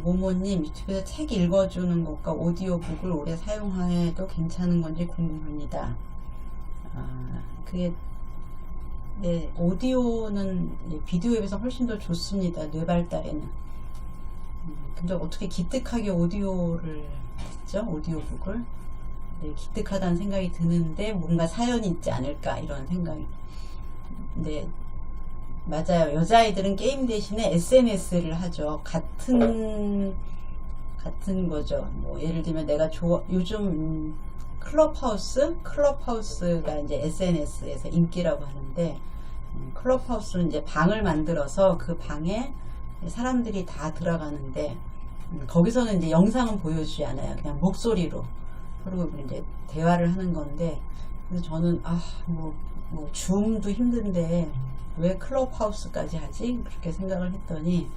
모모님, 유튜브에서 책 읽어주는 것과 오디오북을 오래 사용해도 괜찮은 건지 궁금합니다. 그게, 네, 오디오는 비디오에 비해서 훨씬 더 좋습니다. 뇌 발달에는. 근데 어떻게 기특하게 오디오를 듣죠? 오디오북을. 네, 기특하다는 생각이 드는데 뭔가 사연이 있지 않을까 이런 생각이. 네, 맞아요. 여자아이들은 게임 대신에 SNS를 하죠. 같은 거죠. 뭐 예를 들면 내가 요즘 클럽하우스가 이제 SNS에서 인기라고 하는데, 클럽하우스는 이제 방을 만들어서 그 방에 사람들이 다 들어가는데, 거기서는 이제 영상은 보여주지 않아요. 그냥 목소리로 서로 이제 대화를 하는 건데, 그래서 저는 뭐 줌도 힘든데 왜 클럽하우스까지 하지? 그렇게 생각을 했더니,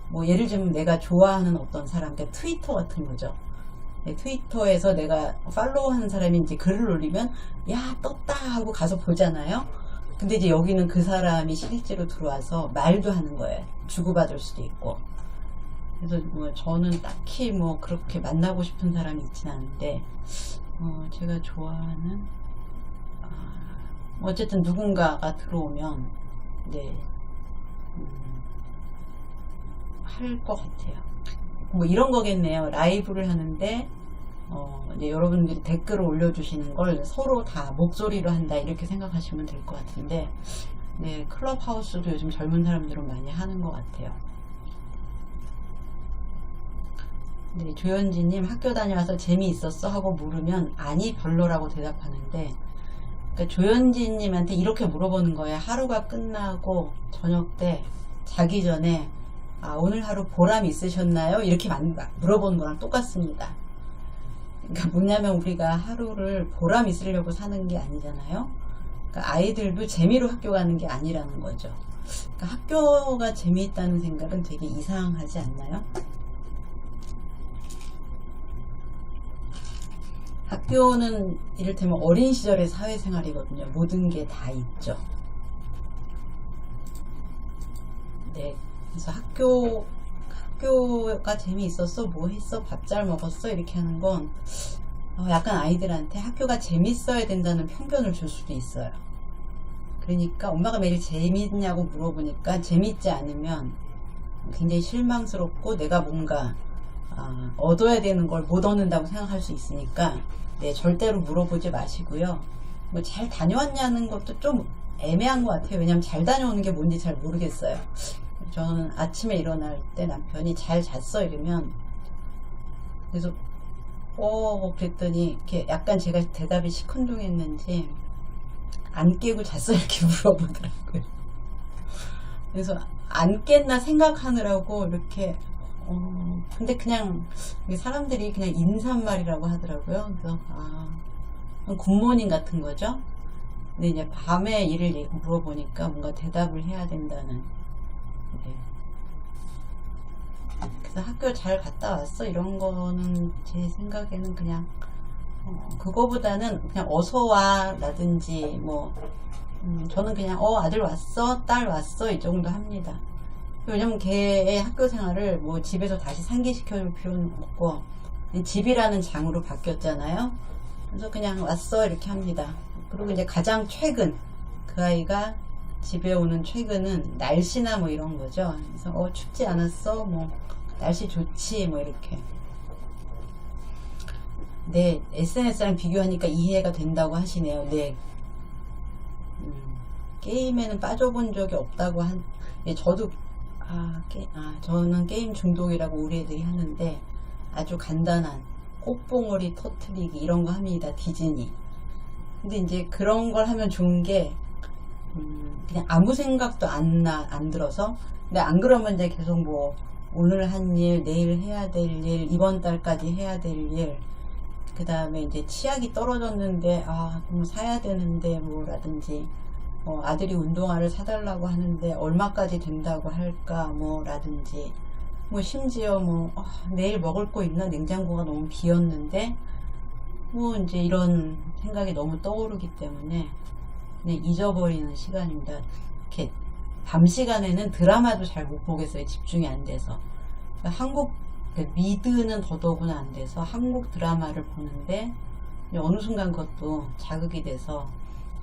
뭐 예를 들면 내가 좋아하는 어떤 사람, 그러니까 트위터 같은 거죠. 네, 트위터에서 내가 팔로우하는 사람이 이제 글을 올리면 야 떴다 하고 가서 보잖아요. 근데 이제 여기는 그 사람이 실제로 들어와서 말도 하는 거예요. 주고받을 수도 있고. 그래서 뭐 저는 딱히 뭐 그렇게 만나고 싶은 사람이 있진 않은데, 제가 좋아하는 어쨌든 누군가가 들어오면 네, 할 것 같아요. 뭐 이런 거겠네요. 라이브를 하는데 이제 여러분들이 댓글을 올려주시는 걸 서로 다 목소리로 한다 이렇게 생각하시면 될 것 같은데, 네, 클럽하우스도 요즘 젊은 사람들은 많이 하는 것 같아요. 네, 조현지님, 학교 다녀와서 재미있었어? 하고 물으면 아니 별로라고 대답하는데, 그러니까 조현지님한테 이렇게 물어보는 거예요. 하루가 끝나고 저녁 때 자기 전에 오늘 하루 보람 있으셨나요? 이렇게 물어보는 거랑 똑같습니다. 그러니까 뭐냐면 우리가 하루를 보람 있으려고 사는 게 아니잖아요. 그러니까 아이들도 재미로 학교 가는 게 아니라는 거죠. 그러니까 학교가 재미있다는 생각은 되게 이상하지 않나요? 학교는 이를테면 어린 시절의 사회생활이거든요. 모든 게 다 있죠. 네, 그래서 학교가 재미있었어? 뭐 했어? 밥 잘 먹었어? 이렇게 하는 건 약간 아이들한테 학교가 재밌어야 된다는 편견을 줄 수도 있어요. 그러니까 엄마가 매일 재밌냐고 물어보니까 재밌지 않으면 굉장히 실망스럽고 내가 뭔가 얻어야 되는 걸 못 얻는다고 생각할 수 있으니까, 네, 절대로 물어보지 마시고요. 뭐 잘 다녀왔냐는 것도 좀 애매한 것 같아요. 왜냐면 잘 다녀오는 게 뭔지 잘 모르겠어요. 저는 아침에 일어날 때 남편이 잘 잤어? 이러면, 그래서 그랬더니 이렇게 약간 제가 대답이 시큰둥했는지 안 깨고 잤어? 이렇게 물어보더라고요. 그래서 안 깼나 생각하느라고 이렇게 근데 그냥 사람들이 그냥 인사말이라고 하더라고요. 그래서 굿모닝 같은 거죠. 근데 이제 밤에 일을 물어보니까 뭔가 대답을 해야 된다는. 네. 그래서 학교 잘 갔다 왔어? 이런 거는 제 생각에는 그냥 그거보다는 그냥 어서와 라든지 뭐 저는 그냥 아들 왔어? 딸 왔어? 이 정도 합니다. 왜냐면 걔의 학교 생활을 뭐 집에서 다시 상기시켜줄 필요는 없고, 집이라는 장으로 바뀌었잖아요. 그래서 그냥 왔어 이렇게 합니다. 그리고 이제 가장 최근 그 아이가 집에 오는 최근은 날씨나 뭐 이런 거죠. 그래서 춥지 않았어? 뭐 날씨 좋지? 뭐 이렇게. 네, SNS랑 비교하니까 이해가 된다고 하시네요. 네. 게임에는 빠져본 적이 없다고 저도 저는 게임 중독이라고 우리 애들이 하는데, 아주 간단한 꽃봉오리 터트리기 이런 거 합니다. 디즈니. 근데 이제 그런 걸 하면 좋은 게 그냥 아무 생각도 안 들어서. 근데 안 그러면 이제 계속 뭐 오늘 한 일, 내일 해야 될 일, 이번 달까지 해야 될 일, 그 다음에 이제 치약이 떨어졌는데 그럼 사야 되는데 뭐라든지, 아들이 운동화를 사달라고 하는데 얼마까지 된다고 할까 뭐라든지, 뭐 심지어 뭐 내일 먹을 거 있나, 냉장고가 너무 비었는데 뭐 이제 이런 생각이 너무 떠오르기 때문에 잊어버리는 시간입니다. 이렇게 밤 시간에는 드라마도 잘 못 보겠어요. 집중이 안 돼서. 한국 미드는 더더구나 안 돼서 한국 드라마를 보는데 어느 순간 그것도 자극이 돼서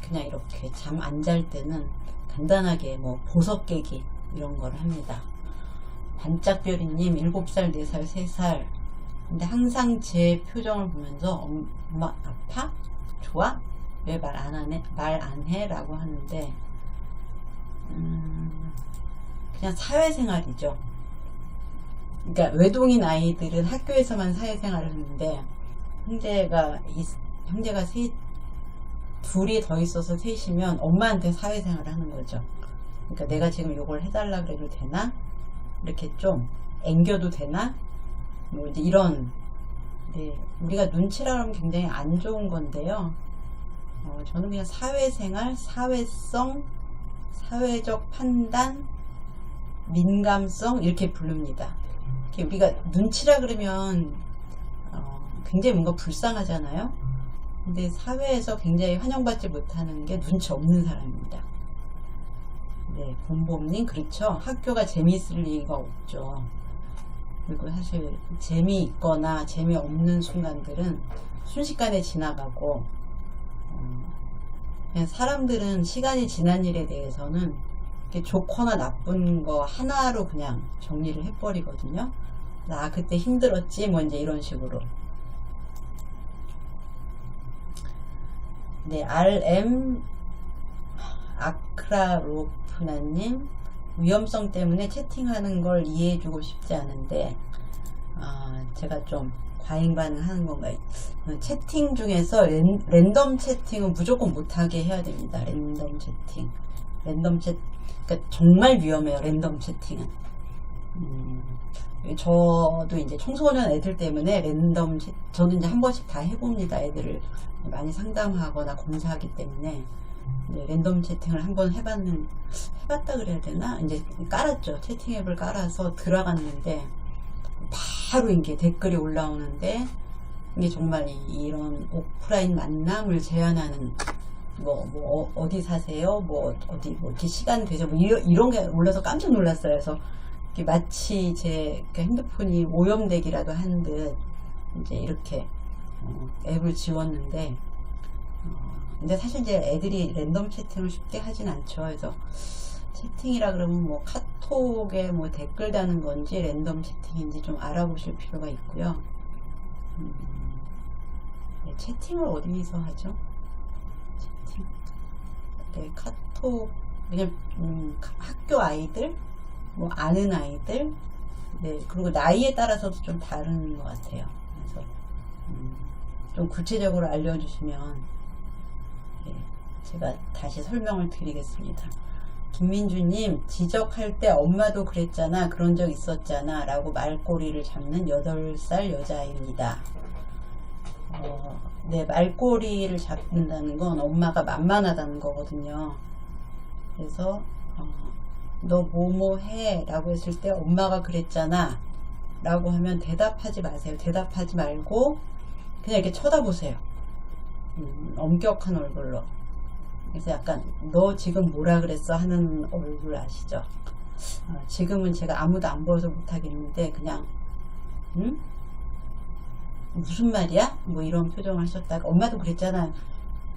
그냥 이렇게 잠 안 잘 때는 간단하게 뭐 보석 깨기 이런 걸 합니다. 반짝별이님 7살, 4살, 3살. 근데 항상 제 표정을 보면서 엄마 아파? 좋아? 왜 말 안 하네? 말 안 해? 라고 하는데 그냥 사회생활이죠. 그러니까 외동인 아이들은 학교에서만 사회생활을 하는데 형제가 둘이 더 있어서 셋이면 엄마한테 사회생활을 하는 거죠. 그러니까 내가 지금 이걸 해달라 그래도 되나? 이렇게 좀 앵겨도 되나? 뭐 이제 이런, 네, 우리가 눈치라 하면 굉장히 안 좋은 건데요. 저는 그냥 사회생활, 사회성, 사회적 판단, 민감성 이렇게 부릅니다. 이렇게 우리가 눈치라 그러면 굉장히 뭔가 불쌍하잖아요. 근데 사회에서 굉장히 환영받지 못하는 게 눈치 없는 사람입니다. 네, 봄봄님 그렇죠. 학교가 재미있을 리가 없죠. 그리고 사실 재미있거나 재미없는 순간들은 순식간에 지나가고 그냥 사람들은 시간이 지난 일에 대해서는 좋거나 나쁜 거 하나로 그냥 정리를 해버리거든요. 나 그때 힘들었지 뭐 이제 이런 식으로. 네, RM 아크라로프나님 위험성 때문에 채팅하는 걸 이해해주고 싶지 않은데 제가 좀 과잉 반응하는 건가요? 채팅 중에서 랜덤 채팅은 무조건 못하게 해야 됩니다. 랜덤 채팅, 그러니까 정말 위험해요. 랜덤 채팅은. 저도 이제 청소년 애들 때문에 저도 이제 한 번씩 다 해봅니다. 애들을 많이 상담하거나 검사하기 때문에. 네, 랜덤 채팅을 한번 해봤다 그래야 되나? 이제 깔았죠. 채팅 앱을 깔아서 들어갔는데 바로 이게 댓글이 올라오는데 이게 정말 이런 오프라인 만남을 제한하는 어디 사세요? 이렇게 시간 되죠? 이런 게 올라서 깜짝 놀랐어요. 그래서 마치 제 핸드폰이 오염되기라도 한 듯 이제 이렇게 앱을 지웠는데 근데 사실 이제 애들이 랜덤 채팅을 쉽게 하진 않죠. 그래서 채팅이라 그러면 뭐 카톡에 뭐 댓글 다는 건지 랜덤 채팅인지 좀 알아보실 필요가 있고요. 네, 채팅을 어디서 하죠? 채팅. 네, 카톡 그냥 학교 아이들, 뭐 아는 아이들, 네, 그리고 나이에 따라서도 좀 다른 것 같아요. 그래서 좀 구체적으로 알려주시면 네, 제가 다시 설명을 드리겠습니다. 김민주님 지적할 때 엄마도 그랬잖아 그런 적 있었잖아 라고 말꼬리를 잡는 8살 여자아이입니다. 네, 말꼬리를 잡는다는 건 엄마가 만만하다는 거거든요. 그래서 너 뭐뭐 해 라고 했을 때 엄마가 그랬잖아 라고 하면 대답하지 마세요. 대답하지 말고 그냥 이렇게 쳐다보세요. 엄격한 얼굴로. 그래서 약간 너 지금 뭐라 그랬어 하는 얼굴 아시죠? 지금은 제가 아무도 안 보여서 못하겠는데 그냥 무슨 말이야? 뭐 이런 표정을 하셨다가 엄마도 그랬잖아.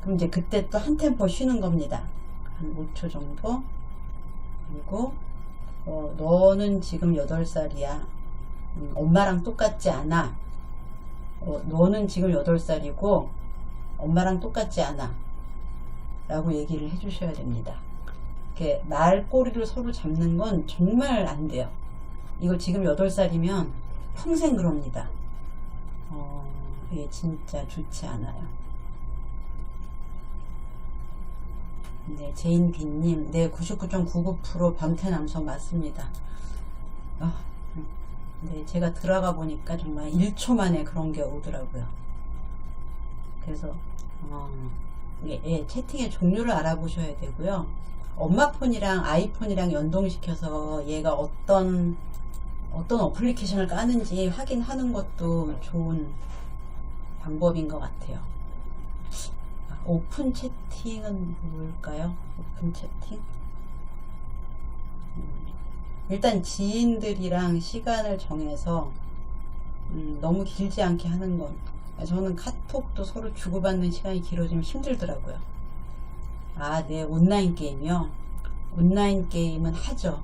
그럼 이제 그때 또 한 템포 쉬는 겁니다. 한 5초 정도. 그리고 너는 지금 8살이야. 엄마랑 똑같지 않아. 너는 지금 8살이고 엄마랑 똑같지 않아 라고 얘기를 해주셔야 됩니다. 이렇게 말꼬리를 서로 잡는 건 정말 안 돼요. 이거 지금 8살이면 평생 그럽니다. 이게 진짜 좋지 않아요. 네, 제인비님, 네, 99.99% 변태 남성 맞습니다. 네, 제가 들어가 보니까 정말 1초 만에 그런 게 오더라고요. 그래서 예, 채팅의 종류를 알아보셔야 되고요. 엄마 폰이랑 아이폰이랑 연동시켜서 얘가 어떤 어플리케이션을 까는지 확인하는 것도 좋은 방법인 것 같아요. 오픈 채팅은 뭘까요? 오픈 채팅? 일단 지인들이랑 시간을 정해서 너무 길지 않게 하는 건. 저는 카톡도 서로 주고받는 시간이 길어지면 힘들더라고요. 아, 네, 온라인 게임이요. 온라인 게임은 하죠.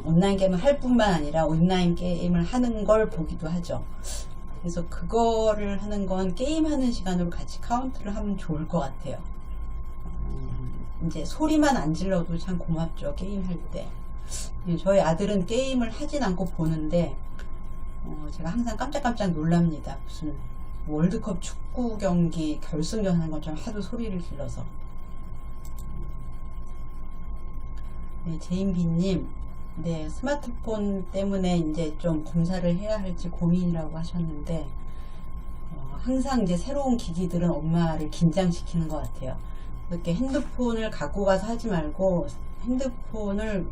온라인 게임은 할 뿐만 아니라 온라인 게임을 하는 걸 보기도 하죠. 그래서 그거를 하는 건 게임하는 시간으로 같이 카운트를 하면 좋을 것 같아요. 이제 소리만 안 질러도 참 고맙죠, 게임할 때. 저희 아들은 게임을 하진 않고 보는데 제가 항상 깜짝깜짝 놀랍니다. 무슨 월드컵 축구 경기 결승전 하는 것처럼 하도 소리를 질러서. 네, 제인비님, 네, 스마트폰 때문에 이제 좀 검사를 해야 할지 고민이라고 하셨는데, 항상 이제 새로운 기기들은 엄마를 긴장시키는 것 같아요. 이렇게 핸드폰을 갖고 가서 하지 말고, 핸드폰을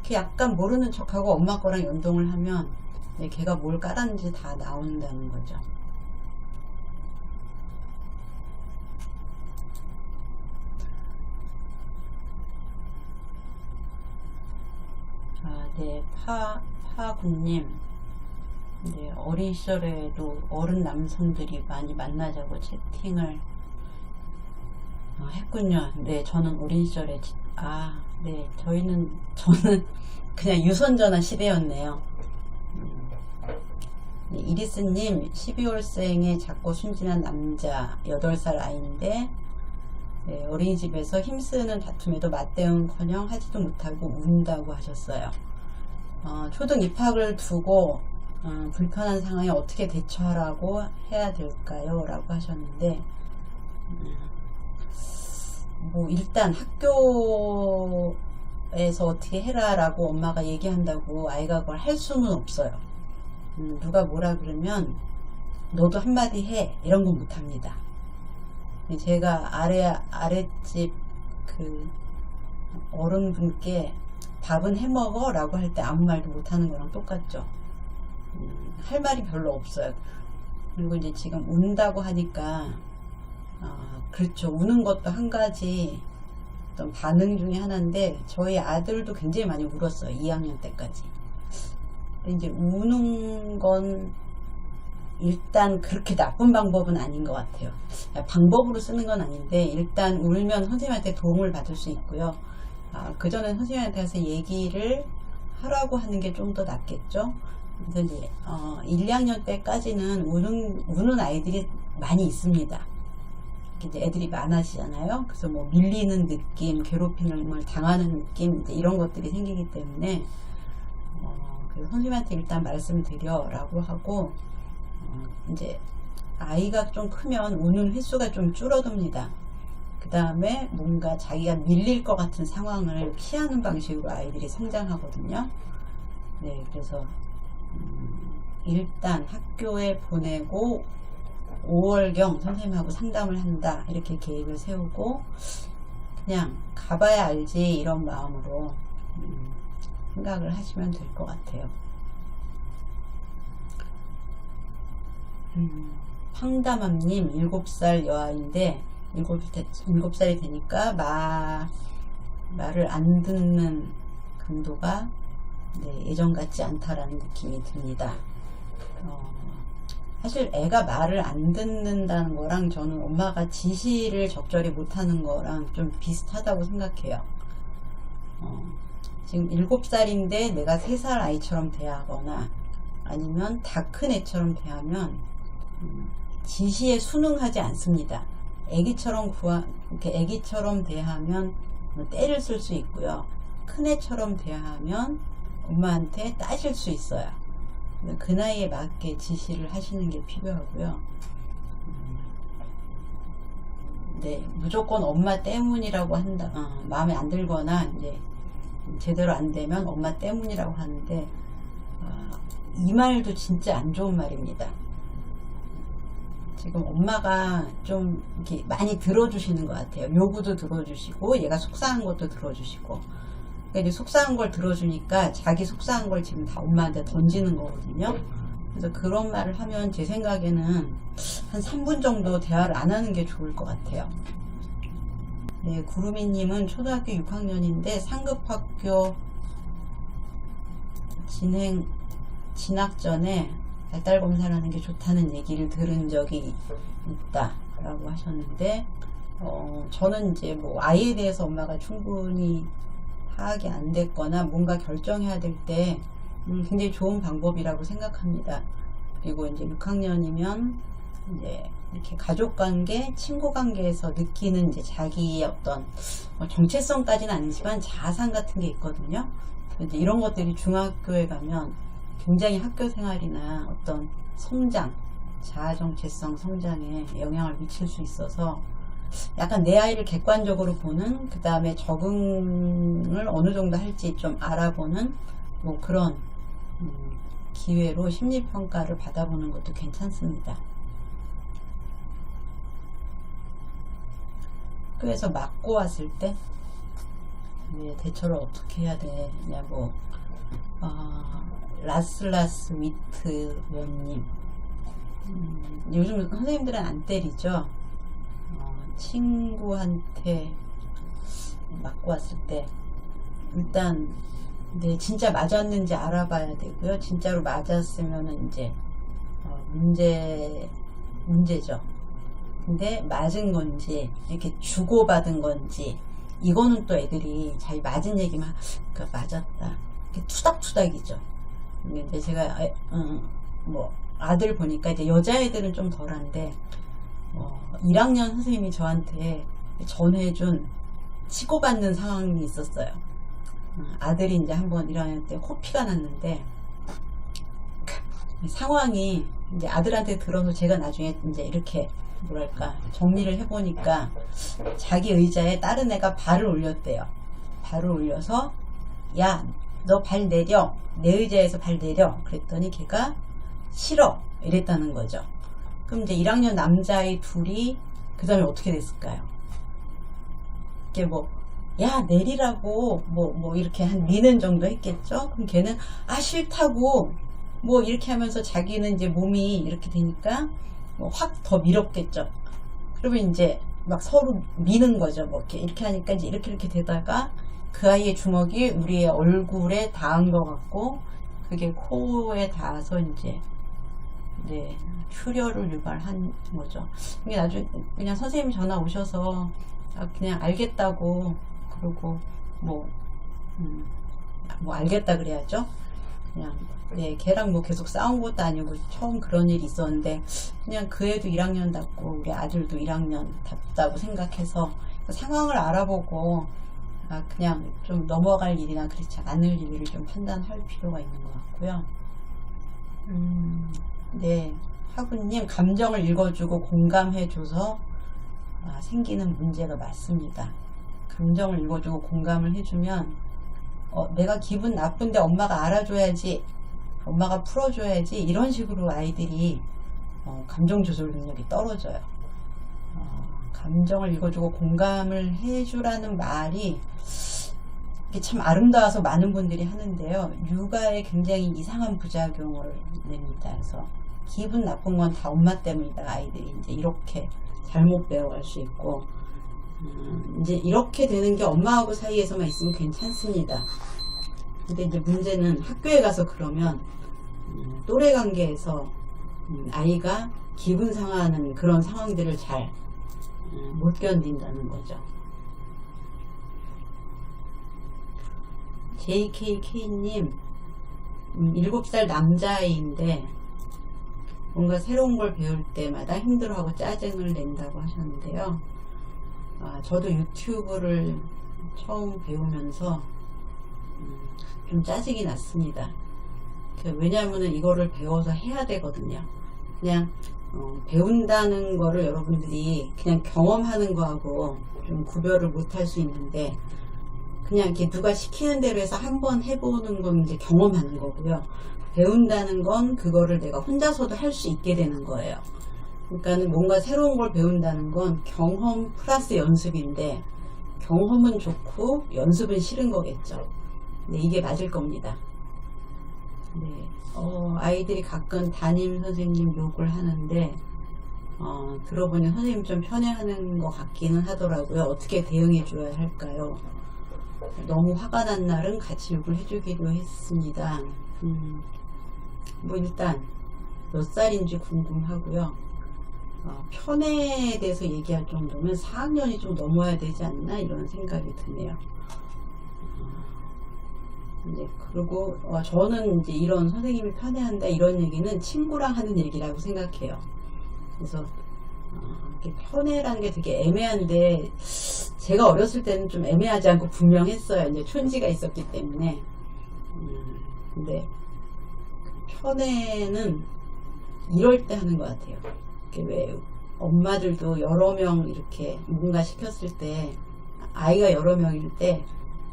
이렇게 약간 모르는 척하고 엄마 거랑 연동을 하면, 네, 걔가 뭘 깔았는지 다 나온다는 거죠. 아, 네, 파군님. 네, 어린 시절에도 어른 남성들이 많이 만나자고 채팅을 했군요. 네, 저는 어린 시절에, 네, 저는 그냥 유선전화 시대였네요. 네, 이리스님, 12월생에 작고 순진한 남자, 8살 아이인데, 네, 어린이집에서 힘쓰는 다툼에도 맞대응커녕 하지도 못하고 운다고 하셨어요. 초등 입학을 두고 불편한 상황에 어떻게 대처하라고 해야 될까요? 라고 하셨는데, 뭐 일단 학교에서 어떻게 해라 라고 엄마가 얘기한다고 아이가 그걸 할 수는 없어요. 누가 뭐라 그러면 너도 한마디 해, 이런 건 못합니다. 제가 아랫집 그 어른분께 밥은 해먹어 라고 할 때 아무 말도 못하는 거랑 똑같죠. 할 말이 별로 없어요. 그리고 이제 지금 운다고 하니까 그렇죠. 우는 것도 한 가지 어떤 반응 중에 하나인데, 저희 아들도 굉장히 많이 울었어요. 2학년 때까지. 근데 이제 우는 건 일단 그렇게 나쁜 방법은 아닌 것 같아요. 방법으로 쓰는 건 아닌데, 일단 울면 선생님한테 도움을 받을 수 있고요. 그 전에 선생님한테 가서 얘기를 하라고 하는 게 좀 더 낫겠죠. 그래서 이제 1, 2학년 때까지는 우는 아이들이 많이 있습니다. 이제 애들이 많아지잖아요. 그래서 뭐 밀리는 느낌, 괴롭힘을 당하는 느낌, 이제 이런 것들이 생기기 때문에 그래서 선생님한테 일단 말씀드려 라고 하고, 이제 아이가 좀 크면 우는 횟수가 좀 줄어듭니다. 그 다음에 뭔가 자기가 밀릴 것 같은 상황을 피하는 방식으로 아이들이 성장하거든요. 네, 그래서 일단 학교에 보내고 5월경 선생님하고 상담을 한다, 이렇게 계획을 세우고 그냥 가봐야 알지 이런 마음으로 생각을 하시면 될 것 같아요. 황담함님, 7살 여아인데 7살이 되니까 말을 안 듣는 강도가 예전 같지 않다라는 느낌이 듭니다. 사실 애가 말을 안 듣는다는 거랑 저는 엄마가 지시를 적절히 못하는 거랑 좀 비슷하다고 생각해요. 지금 7살인데 내가 3살 아이처럼 대하거나 아니면 다 큰 애처럼 대하면 지시에 순응하지 않습니다. 애기처럼 대하면 때를 쓸 수 있고요. 큰 애처럼 대하면 엄마한테 따질 수 있어요. 그 나이에 맞게 지시를 하시는 게 필요하고요. 네, 무조건 엄마 때문이라고 한다. 마음에 안 들거나 이제 제대로 안 되면 엄마 때문이라고 하는데, 이 말도 진짜 안 좋은 말입니다. 지금 엄마가 좀 이렇게 많이 들어주시는 것 같아요. 요구도 들어주시고 얘가 속상한 것도 들어주시고. 그러니까 이제 속상한 걸 들어주니까 자기 속상한 걸 지금 다 엄마한테 던지는 거거든요. 그래서 그런 말을 하면 제 생각에는 한 3분 정도 대화를 안 하는 게 좋을 것 같아요. 네, 구루미님은 초등학교 6학년인데 상급학교 진학 전에 발달 검사를 하는 게 좋다는 얘기를 들은 적이 있다라고 하셨는데, 저는 이제 뭐 아이에 대해서 엄마가 충분히 파악이 안 됐거나 뭔가 결정해야 될 때 굉장히 좋은 방법이라고 생각합니다. 그리고 이제 6학년이면 이제 이렇게 가족 관계, 친구 관계에서 느끼는 이제 자기의 어떤 정체성까지는 아니지만 자아상 같은 게 있거든요. 이제 이런 것들이 중학교에 가면 굉장히 학교 생활이나 어떤 성장, 자아 정체성 성장에 영향을 미칠 수 있어서 약간 내 아이를 객관적으로 보는, 그 다음에 적응을 어느 정도 할지 좀 알아보는 뭐 그런 기회로 심리평가를 받아보는 것도 괜찮습니다. 학교에서 맞고 왔을 때 대처를 어떻게 해야 되냐, 뭐 라슬라스 위트 원님, 요즘 선생님들은 안 때리죠. 친구한테 맞고 왔을 때 일단 진짜 맞았는지 알아봐야 되고요. 진짜로 맞았으면은 이제 문제죠. 근데 맞은 건지 이렇게 주고받은 건지, 이거는 또 애들이 자기 맞은 얘기만 그러니까 맞았다, 이렇게 투닥투닥이죠. 근데 제가 뭐 아들 보니까 이제 여자애들은 좀 덜한데 1학년 선생님이 저한테 전해준 치고받는 상황이 있었어요. 아들이 이제 한번 1학년 때 코피가 났는데, 상황이 이제 아들한테 들어서 제가 나중에 이제 이렇게 뭐랄까 정리를 해보니까 자기 의자에 다른 애가 발을 올렸대요. 발을 올려서 야, 너 발 내려, 내 의자에서 발 내려 그랬더니 걔가 싫어 이랬다는 거죠. 그럼 이제 1학년 남자아이 둘이 그 다음에 어떻게 됐을까요? 이게 뭐 야 내리라고 뭐 이렇게 한 미는 정도 했겠죠. 그럼 걔는 싫다고 뭐 이렇게 하면서 자기는 이제 몸이 이렇게 되니까 뭐 확 더 밀었겠죠. 그러면 이제 막 서로 미는 거죠. 뭐 이렇게 하니까 이제 이렇게 되다가 그 아이의 주먹이 우리의 얼굴에 닿은 것 같고, 그게 코에 닿아서 이제 출혈을 유발한 거죠. 이게 나중에 그냥 선생님 전화 오셔서 그냥 알겠다고, 그러고 뭐 알겠다 그래야죠. 그냥 걔랑 뭐 계속 싸운 것도 아니고 처음 그런 일이 있었는데, 그냥 그 애도 1학년답고 우리 아들도 1학년답다고 생각해서 상황을 알아보고 그냥 좀 넘어갈 일이나 그렇지 않을 일을 좀 판단할 필요가 있는 것 같고요. 하구님, 감정을 읽어주고 공감해줘서 생기는 문제가 맞습니다. 감정을 읽어주고 공감을 해주면 내가 기분 나쁜데 엄마가 알아줘야지, 엄마가 풀어줘야지, 이런 식으로 아이들이 감정 조절 능력이 떨어져요. 감정을 읽어주고 공감을 해주라는 말이 참 아름다워서 많은 분들이 하는데요, 육아에 굉장히 이상한 부작용을 냅니다. 그래서 기분 나쁜 건 다 엄마 때문이다, 아이들이 이제 이렇게 잘못 배워갈 수 있고, 이제 이렇게 되는 게 엄마하고 사이에서만 있으면 괜찮습니다. 근데 이제 문제는 학교에 가서 그러면 또래 관계에서 아이가 기분 상하는 그런 상황들을 잘 못 견딘다는 거죠. JKK님, 7살 남자아이인데 뭔가 새로운 걸 배울 때마다 힘들어하고 짜증을 낸다고 하셨는데요. 저도 유튜브를 처음 배우면서 좀 짜증이 났습니다. 왜냐하면 이거를 배워서 해야 되거든요. 그냥 배운다는 거를 여러분들이 그냥 경험하는 거하고 좀 구별을 못 할 수 있는데, 그냥 이렇게 누가 시키는 대로 해서 한번 해보는 건 이제 경험하는 거고요. 배운다는 건 그거를 내가 혼자서도 할 수 있게 되는 거예요. 그러니까 뭔가 새로운 걸 배운다는 건 경험 플러스 연습인데, 경험은 좋고 연습은 싫은 거겠죠. 네, 이게 맞을 겁니다. 아이들이 가끔 담임 선생님 욕을 하는데 들어보니 선생님 좀 편애하는 것 같기는 하더라고요. 어떻게 대응해 줘야 할까요? 너무 화가 난 날은 같이 욕을 해주기도 했습니다. 뭐 일단 몇 살인지 궁금하고요. 편애에 대해서 얘기할 정도면 4학년이 좀 넘어야 되지 않나 이런 생각이 드네요. 이제 그리고 저는 이제 이런 선생님이 편애한다 이런 얘기는 친구랑 하는 얘기라고 생각해요. 그래서 이렇게 편애라는 게 되게 애매한데 제가 어렸을 때는 좀 애매하지 않고 분명했어요. 이제 촌지가 있었기 때문에. 근데 편애는 이럴 때 하는 것 같아요. 왜 엄마들도 여러 명 이렇게 뭔가 시켰을 때 아이가 여러 명일 때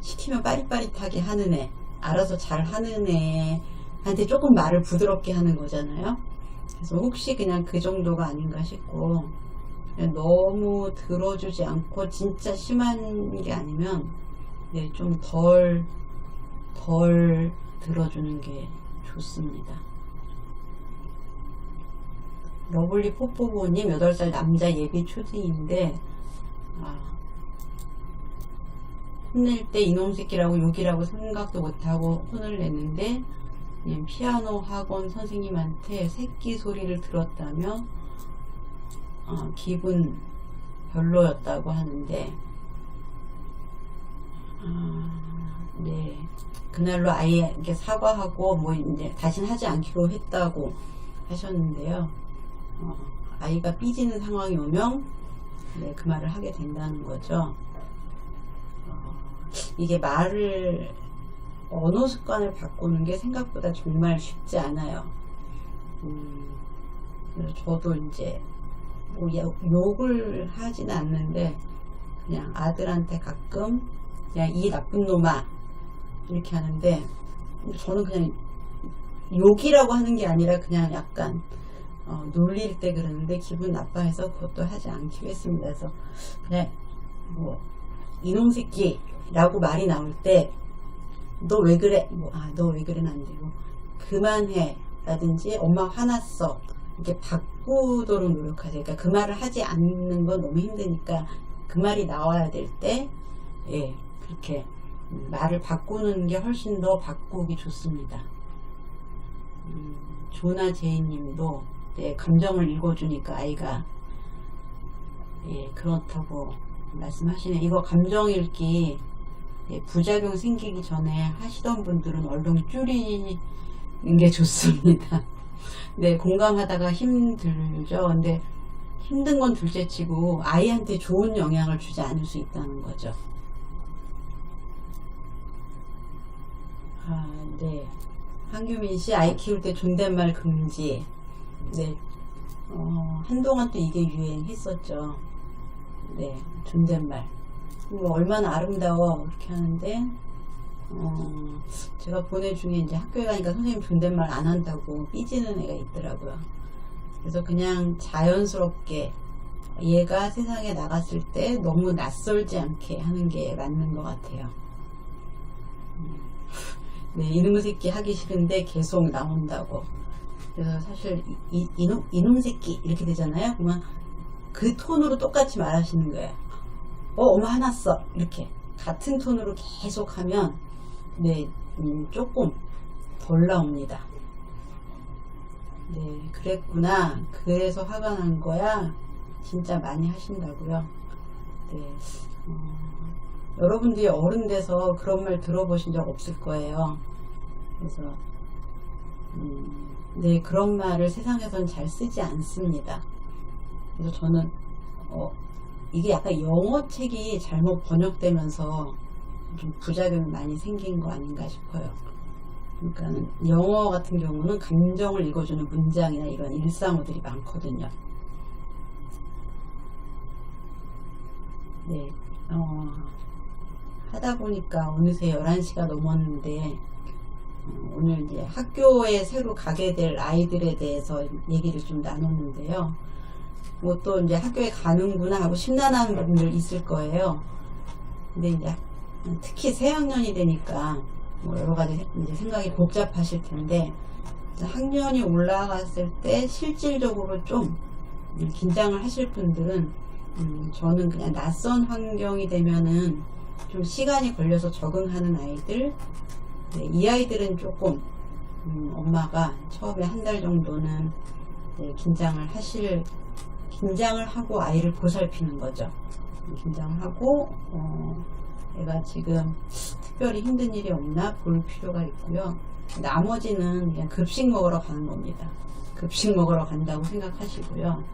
시키면 빠릿빠릿하게 하는 애, 알아서 잘 하는 애한테 조금 말을 부드럽게 하는 거잖아요. 그래서 혹시 그냥 그 정도가 아닌가 싶고, 그냥 너무 들어주지 않고 진짜 심한 게 아니면 좀 덜 들어주는 게 좋습니다. 러블리 뽀뽀보님 8살 남자 예비 초딩인데 혼낼 때 이놈 새끼라고 욕이라고 생각도 못하고 혼을 내는데 그냥 피아노 학원 선생님한테 새끼 소리를 들었다며 기분 별로였다고 하는데 네, 그날로 아이에게 사과하고 뭐 이제 다신 하지 않기로 했다고 하셨는데요. 아이가 삐지는 상황이 오면 그 말을 하게 된다는 거죠. 이게 말을 언어 습관을 바꾸는 게 생각보다 정말 쉽지 않아요. 그래서 저도 이제 뭐 욕을 하지는 않는데 그냥 아들한테 가끔 그냥 이 나쁜 놈아 이렇게 하는데 저는 그냥 욕이라고 하는 게 아니라 그냥 약간 놀릴 때 그러는데 기분 나빠해서 그것도 하지 않기로 했습니다. 그래서 그냥 뭐 이놈 새끼 라고 말이 나올 때 너 왜 그래? 너 왜 그래는 안 되고 그만해 라든지 엄마 화났어 이렇게 바꾸도록 노력하세요. 그러니까 그 말을 하지 않는 건 너무 힘드니까 그 말이 나와야 될 때 그렇게 말을 바꾸는 게 훨씬 더 바꾸기 좋습니다. 조나 제이님도 감정을 읽어주니까 아이가 그렇다고 말씀하시네. 이거 감정 읽기 부작용 생기기 전에 하시던 분들은 얼른 줄이는 게 좋습니다. 네, 공감하다가 힘들죠. 근데 힘든 건 둘째치고 아이한테 좋은 영향을 주지 않을 수 있다는 거죠. 네. 한규민 씨, 아이 키울 때 존댓말 금지. 네. 한동안 또 이게 유행했었죠. 네, 존댓말. 얼마나 아름다워 이렇게 하는데 제가 보내 중에 이제 학교에 가니까 선생님 존댓말 안 한다고 삐지는 애가 있더라고요. 그래서 그냥 자연스럽게 얘가 세상에 나갔을 때 너무 낯설지 않게 하는 게 맞는 것 같아요. 네, 이놈 새끼 하기 싫은데 계속 나온다고. 그래서 사실 이놈 새끼 이렇게 되잖아요. 그러면 그 톤으로 똑같이 말하시는 거예요. 엄마 화났어 이렇게 같은 톤으로 계속 하면 조금 덜 나옵니다. 네, 그랬구나. 그래서 화가 난 거야. 진짜 많이 하신다고요. 네, 여러분들이 어른 돼서 그런 말 들어보신 적 없을 거예요. 그래서 네, 그런 말을 세상에서는 잘 쓰지 않습니다. 그래서 저는 이게 약간 영어 책이 잘못 번역되면서 좀 부작용이 많이 생긴 거 아닌가 싶어요. 그러니까 영어 같은 경우는 감정을 읽어주는 문장이나 이런 일상어들이 많거든요. 네, 하다 보니까 어느새 11시가 넘었는데 오늘 이제 학교에 새로 가게 될 아이들에 대해서 얘기를 좀 나눴는데요. 뭐 또 이제 학교에 가는구나 하고 심란한 분들 있을 거예요. 근데 이제 특히 새학년이 되니까 뭐 여러 가지 이제 생각이 복잡하실 텐데 학년이 올라갔을 때 실질적으로 좀 긴장을 하실 분들은 저는 그냥 낯선 환경이 되면은 좀 시간이 걸려서 적응하는 아이들, 이 아이들은 조금 엄마가 처음에 한 달 정도는 네, 긴장을 하고 아이를 보살피는 거죠. 긴장을 하고 애가 지금 특별히 힘든 일이 없나 볼 필요가 있고요. 나머지는 그냥 급식 먹으러 가는 겁니다. 급식 먹으러 간다고 생각하시고요.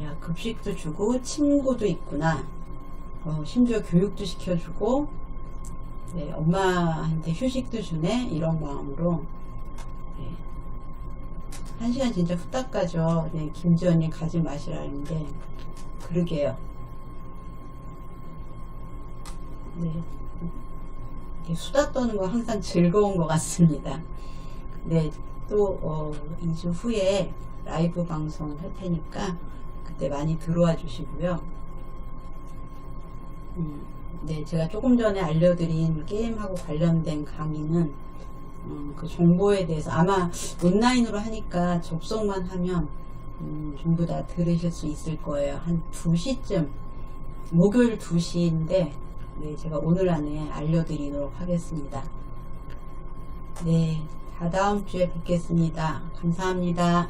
야, 급식도 주고 친구도 있구나. 심지어 교육도 시켜주고 네, 엄마한테 휴식도 주네 이런 마음으로 네. 1시간 진짜 후딱 가죠. 네, 김지연님 가지 마시라는데 그러게요. 네. 수다 떠는 거 항상 즐거운 것 같습니다. 네, 또 2주 후에 라이브 방송 할 테니까 그때 많이 들어와 주시고요. 네, 제가 조금 전에 알려드린 게임하고 관련된 강의는 그 정보에 대해서 아마 온라인으로 하니까 접속만 하면 전부 다 들으실 수 있을 거예요. 한 2시쯤 목요일 2시인데 네, 제가 오늘 안에 알려드리도록 하겠습니다. 네, 다다음 주에 뵙겠습니다. 감사합니다.